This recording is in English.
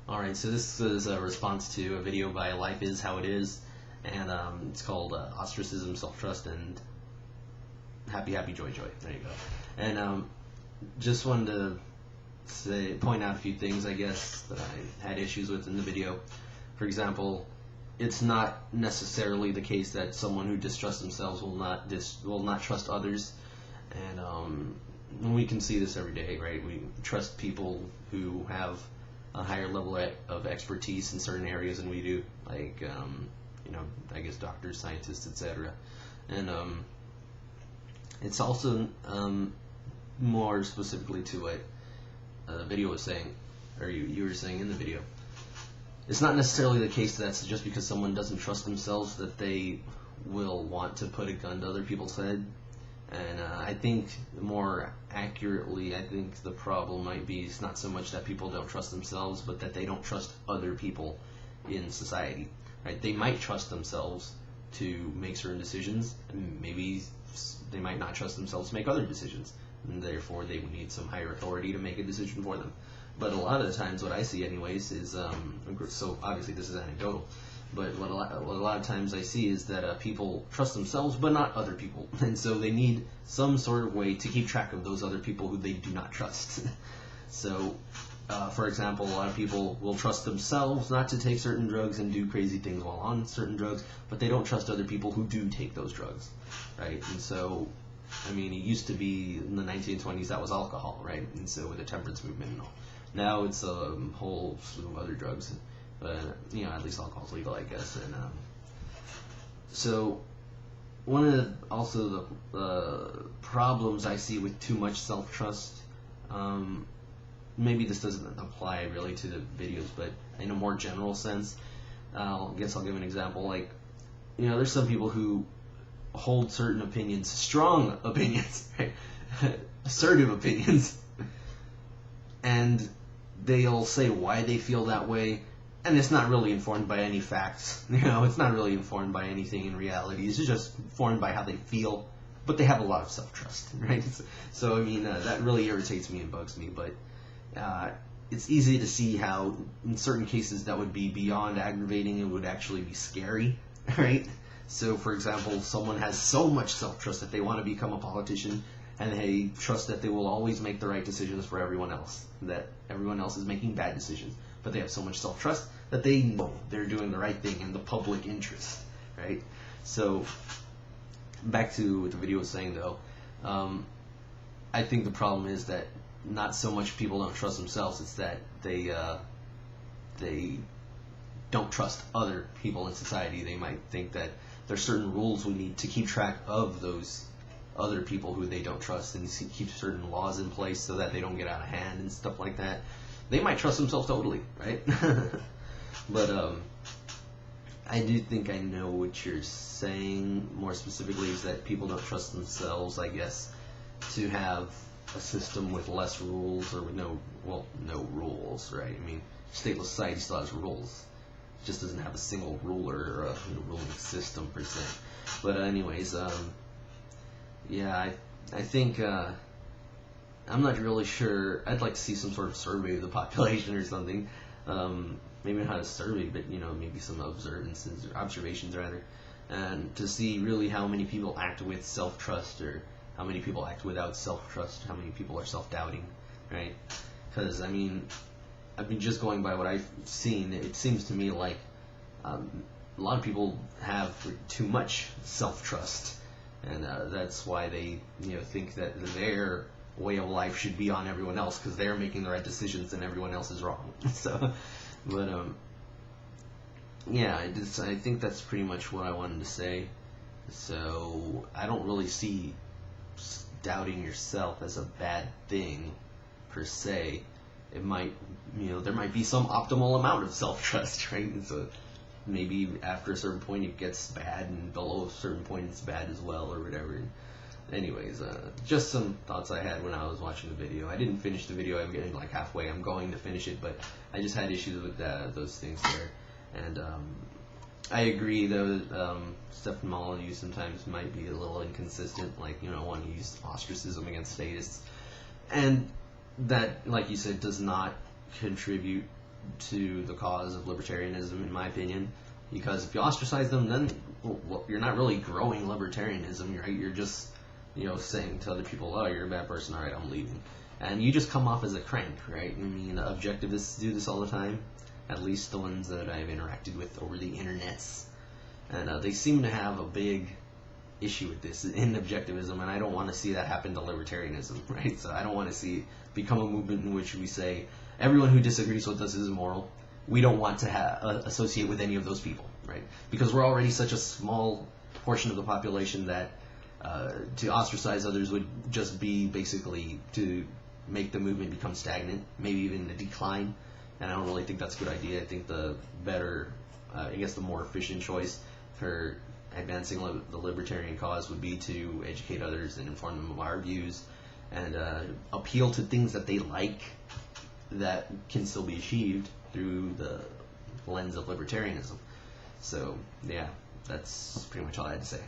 Alright, so this is a response to a video by Lifeishowitis, and it's called Ostracism, Self-Trust, and Happy Joy. There you go. And just wanted to point out a few things, I guess, that I had issues with in the video. For example, it's not necessarily the case that someone who distrusts themselves will not trust others, and we can see this every day, right? We trust people who have a higher level of expertise in certain areas than we do, like I guess doctors, scientists, etc. And it's also more specifically to what the video was saying, or you were saying in the video. It's not necessarily the case that's just because someone doesn't trust themselves that they will want to put a gun to other people's head. And I think more accurately, I think the problem might be it's not so much that people don't trust themselves, but that they don't trust other people in society. Right? They might trust themselves to make certain decisions, and maybe they might not trust themselves to make other decisions, and therefore they would need some higher authority to make a decision for them. But a lot of the times, what I see, anyways, is so obviously this is anecdotal. But what a lot of times I see is that people trust themselves, but not other people, and so they need some sort of way to keep track of those other people who they do not trust. So, for example, a lot of people will trust themselves not to take certain drugs and do crazy things while on certain drugs, but they don't trust other people who do take those drugs, right? And so, I mean, it used to be in the 1920s that was alcohol, right? And so with the temperance movement and all. Now it's a whole slew of other drugs. But, at least alcohol's legal, I guess. And so one of the problems I see with too much self-trust, maybe this doesn't apply really to the videos, but in a more general sense, I guess I'll give an example. Like, there's some people who hold certain opinions, strong opinions, right? Assertive opinions, and they'll say why they feel that way. And it's not really informed by any facts, it's not really informed by anything in reality. It's just informed by how they feel, but they have a lot of self-trust, right? So, I mean, that really irritates me and bugs me, but it's easy to see how, in certain cases, that would be beyond aggravating. It would actually be scary, right? So, for example, someone has so much self-trust that they want to become a politician, and they trust that they will always make the right decisions for everyone else, that everyone else is making bad decisions. But they have so much self-trust that they know they're doing the right thing in the public interest, right? So, back to what the video was saying, though, I think the problem is that not so much people don't trust themselves, it's that they don't trust other people in society. They might think that there's certain rules we need to keep track of those other people who they don't trust, and keep certain laws in place so that they don't get out of hand and stuff like that. They might trust themselves totally, right? But I do think I know what you're saying. More specifically, is that people don't trust themselves, I guess, to have a system with less rules, or with no rules, right? I mean, stateless society still has rules. It just doesn't have a single ruler or a ruling system per se. But anyways, yeah, I think I'm not really sure. I'd like to see some sort of survey of the population or something. Maybe not a survey, but maybe some observations rather, and to see really how many people act with self-trust, or how many people act without self-trust, how many people are self-doubting, right? Because I mean, just going by what I've seen, it seems to me like a lot of people have too much self-trust, and that's why they think that their way of life should be on everyone else, because they're making the right decisions and everyone else is wrong. So, but yeah, I think that's pretty much what I wanted to say. So I don't really see doubting yourself as a bad thing per se. It might, there might be some optimal amount of self-trust, right? And so maybe after a certain point it gets bad, and below a certain point it's bad as well, or whatever. Anyways, just some thoughts I had when I was watching the video. I didn't finish the video. I'm getting like halfway. I'm going to finish it, but I just had issues with those things there. And I agree, though, that Steph Molyneux sometimes might be a little inconsistent, like, wanting to use ostracism against statists. And that, like you said, does not contribute to the cause of libertarianism, in my opinion, because if you ostracize them, then you're not really growing libertarianism, right? You're just, saying to other people, oh, you're a bad person, all right, I'm leaving. And you just come off as a crank, right? I mean, objectivists do this all the time, at least the ones that I've interacted with over the internets. And they seem to have a big issue with this in objectivism, and I don't want to see that happen to libertarianism, right? So I don't want to see become a movement in which we say everyone who disagrees with us is immoral. We don't want to associate with any of those people, right? Because we're already such a small portion of the population that to ostracize others would just be basically to make the movement become stagnant, maybe even a decline. And I don't really think that's a good idea. I think the better, the more efficient choice for advancing the libertarian cause would be to educate others and inform them of our views and appeal to things that they like that can still be achieved through the lens of libertarianism. So, yeah, that's pretty much all I had to say.